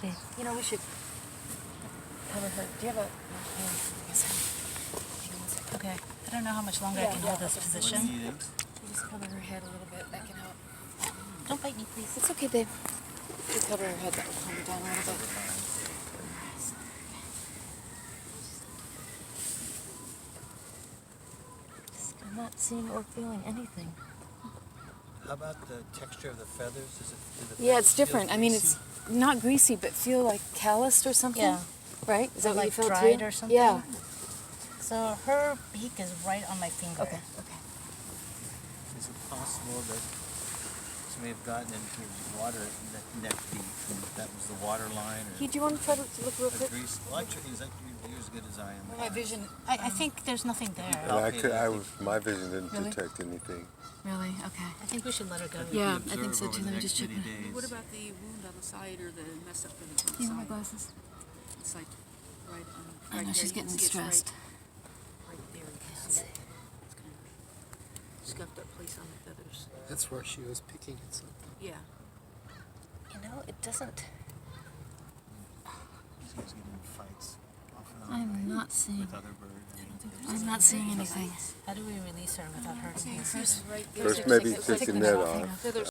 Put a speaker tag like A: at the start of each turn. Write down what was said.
A: babe.
B: You know, we should cover her. Do you have a...
A: Okay. I don't know how much longer I can hold this position.
B: You just cover her head a little bit. That can help.
A: Don't bite me, please.
B: It's okay, babe. You cover her head. That will calm her down a little bit.
A: I'm not seeing or feeling anything.
C: How about the texture of the feathers?
B: Yeah, it's different. I mean, it's not greasy, but feel like calloused or something.
A: Yeah.
B: Right? Is that what you
A: Like
B: felt
A: dried
B: too?
A: or something?
B: Yeah.
A: So her beak is right on my finger.
B: Okay. Okay.
C: Is it possible that she may have gotten into water neck deep and that was the water line? Or
B: Do you want to try to look real quick?
C: grease? Well, actually, you're as good as I am.
B: My vision.
A: I think there's nothing there.
D: And my vision didn't detect anything.
B: Really? Okay.
A: I think we should let her go.
B: Yeah, I think so too. Let me just check.
E: What about the wound on the side or the messed up feathers on the
B: Do you have my
E: side?
B: glasses?
E: It's like right on.
B: I
E: Right
B: know
E: there.
B: she's
E: You can
B: getting
E: see it's
B: stressed.
E: Right there. You can see it. It's kind of scuffed up place on the feathers.
D: That's where she was picking at something.
E: Yeah.
A: You know, it doesn't...
C: She's getting in fights off and on,
B: I'm
C: right?
B: not seeing.
C: With other birds.
B: I'm not seeing anything.
A: How do we release her without hurting her?
B: First,
D: First maybe take the net off.
B: Feathers